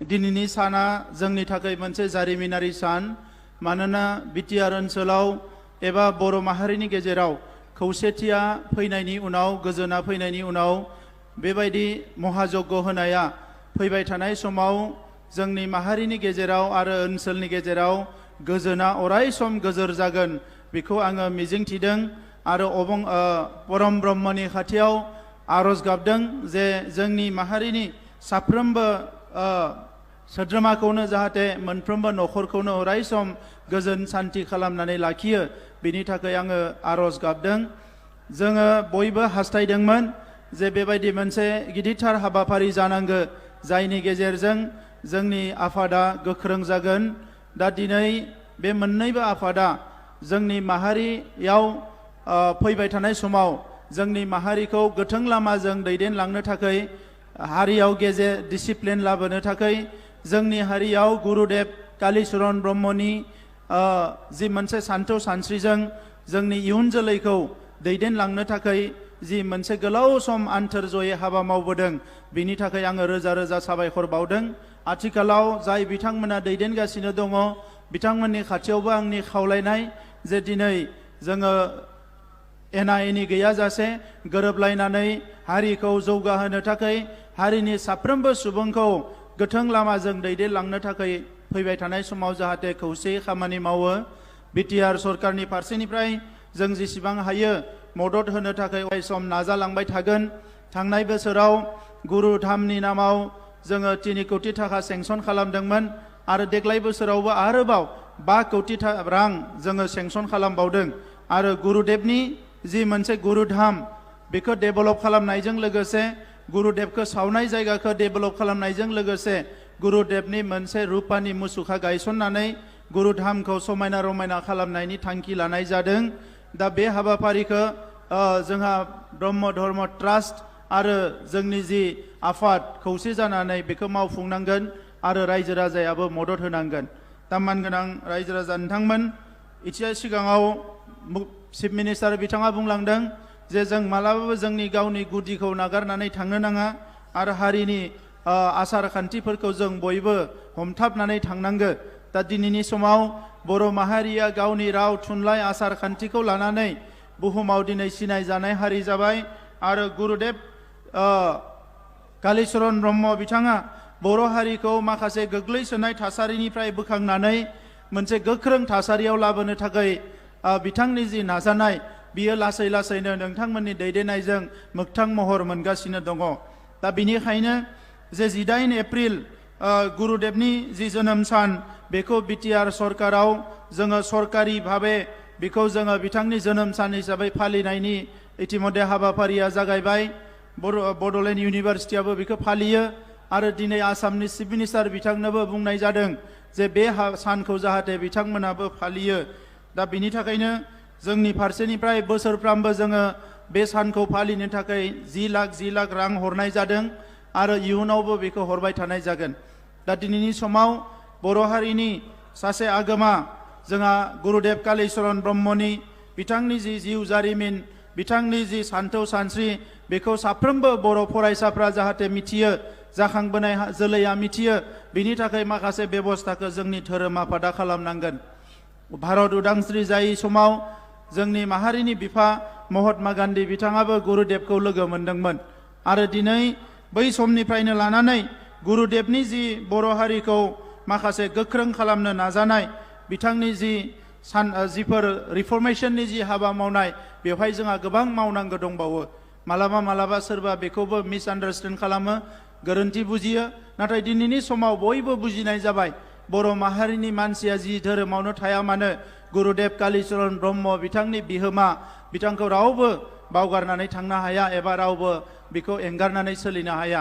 दिनैनि साना जोंनि थाखाय मोनसे जारिमिनारि सान मानोना बिटिआर ओनसोलाव एबा बर' माहारिनि गेजेराव खौसेथिया फैनायनि उनाव गोजोना फैनायनि उनाव बेबायदि महायज्ञ होनाया फैबाय थानाय समाव जोंनि माहारिनि गेजेराव आरो ओनसोलनि गेजेराव गोजोना अराय सम गोजोर जागोन बेखौ आङो मिजिंथिदों आरो परम ब्रह्मनि खाथियाव आरज गाबदों जे जोंनि माहारिनि साफ्रोमबो सोद्रोमाखौनो जाहाथे मोनफ्रोमबो नखरखौनो अराय सम गोजोन सान्ति खालामनानै लाखियो बिनि थाखाय आङो आरज गाबदों। जोङो बयबो हास्थायदोंमोन जे बेबायदि मोनसे गिदिरथार हाबाफारि जानांगौ जायनि गेजेरजों जोंनि आफादा गोख्रों जागोन। दा दिनै बे मोननैबो आफादा जोंनि माहारियाव फैबाय थानाय समाव जोंनि माहारिखौ गोथों लामाजों दैदेनलांनो थाखाय हारियाव गेजेर डिसिप्लिन लाबोनो थाखाय जोंनि हारियाव गुरुदेव कालीचरण ब्रह्मनि जि मोनसे सान्थौ सानस्रिजों जोंनि इयुन जोलैखौ दैदेनलांनो थाखाय जि मोनसे गोलाव सम आन्थोरजयै हाबा मावबोदों बिनि थाखाय आङो रोजा रोजा साबायखर बावदों। आथिखालाव जाय बिथांमोना दैदेनगासिनो दङ बिथांमोननि खाथियावबो आंनि खावलायनाय जे दिनै जोङो एना एनि गैयाजासे गोरोबलायनानै हारिखौ जौगाहोनो थाखाय हारिनि साफ्रोमबो सुबुंखौ गोथों लामाजों दैदेनलांनो थाखाय फैबाय थानाय समाव जाहाथे खौसेयै खामानि मावो। बिटिआर सरकारनि फारसेनिफ्राय जों जेसेबां हायो मदद होनो थाखाय अराय सम नाजालांबाय थागोन। थांनाय बोसोराव गुरु धामनि नामाव जोङो 3 कोटि थाखा सेंसन खालामदोंमोन आरो देग्लाय बोसोरावबो आरोबाव 5 कोटि रां जोङो सेंसन खालामबावदों आरो गुरुदेवनि जि मोनसे गुरुधाम बेखौ डेभेलप खालामनायजों लोगोसे गुरुदेवखौ सावनाय जायगाखौ डेभेलप खालामनायजों लोगोसे गुरुदेवनि मोनसे रुपानि मुसुखा गायसननानै गुरुधामखौ समायना रमायना खालामनायनि थांखि लानाय जादों। दा बे हाबाफारिखौ जोंहा ब्रह्म धर्म ट्रास्ट आरो जोंनि जि आफाद खौसे जानानै बेखौ मावफुंनांगोन आरो रायजो राजायाबो मदद होनांगोन। दा मानगोनां रायजो राजा नोंथांमोन एसे सिगाङाव चिफ मिनिस्टार बिथाङा बुंलांदों जे जों मालाबाबो जोंनि गावनि गुदिखौ नागारनानै थांनो नाङा आरो हारिनि आसार खान्थिफोरखौ जों बयबो हमथाबनानै थांनांगो। दा दिनैनि समाव बर' माहारिया गावनि राव थुनलाइ आसार खान्थिखौ लानानै बुहुमाव दिनै सिनायजानाय हारि जाबाय आरो गुरुदेव कालीचरण ब्रह्म बिथाङा बर' हारिखौ माखासे गोग्लैसोनाय थासारिनिफ्राय बोखांनानै मोनसे गोख्रों थासारियाव लाबोनो थाखाय बिथांनि जि नाजानाय बियो लासै लासैनो नोंथांमोननि दैदेननायजों मोगथां महर मोनगासिनो दङ। दा बिनिखायनो जे 18 एप्रिल गुरुदेवनि जि जोनोम सान बेखौ बिटिआर सरकाराव जोङो सरकारि भाबे बेखौ जोङो बिथांनि जोनोम सान हिसाबै फालिनायनि इतिमध्य हाबाफारिया जागायबाय। बड'लेण्ड इउनिभारसिटियाबो बेखौ फालियो आरो दिनै आसामनि चिफ मिनिस्टार बिथांनोबो बुंनाय जादों जे बे सानखौ जाहाथे बिथांमोनाबो फालियो। दा बिनि थाखायनो जोंनि फारसेनिफ्राय बोसोरफ्रामबो जोङो बे सानखौ फालिनो थाखाय 10 लाख रां हरनाय जादों आरो इयुनावबो बेखौ हरबाय थानाय जागोन। दा दिनैनि समाव बर' हारिनि सासे आगोमा जोंहा गुरुदेव कालीचरण ब्रह्मनि बिथांनि जि जिउ जारिमिन बिथांनि जि सान्थौ सानस्रि बेखौ साफ्रोमबो बर' फरायसाफ्रा जाहाथे मिथियो जाखांबोनाय जोलैया मिथियो बिनि थाखाय माखासे बेबस्थाखौ जोंनि धोरोम आफादा खालामनांगोन। भारत उदांस्रि जायै समाव जोंनि माहारिनि बिफा महात्मा गान्धी बिथाङाबो गुरुदेवखौ लोगो मोनदोंमोन आरो दिनै बै समनिफ्रायनो लानानै गुरुदेवनि जि बर' हारिखौ माखासे गोख्रों खालामनो नाजानाय बिथांनि जिफोर रिफर्मेशननि जि हाबा मावनाय बेवहाय जोंहा गोबां मावनांगौ दंबावो। मालाबा सोरबा बेखौबो मिसआन्डारस्टेन्ड खालामो गोरोन्थि बुजियो नाथाय दिनैनि समाव बयबो बुजिनाय जाबाय बर' माहारिनि मानसिया जि धोरोमावनो थाया मानो गुरुदेव कालीचरण ब्रह्म बिथांनि बिहोमा बिथांखौ रावबो बावगारनानै थांनो हाया एबा रावबो बेखौ एंगारनानै सोलिनो हाया।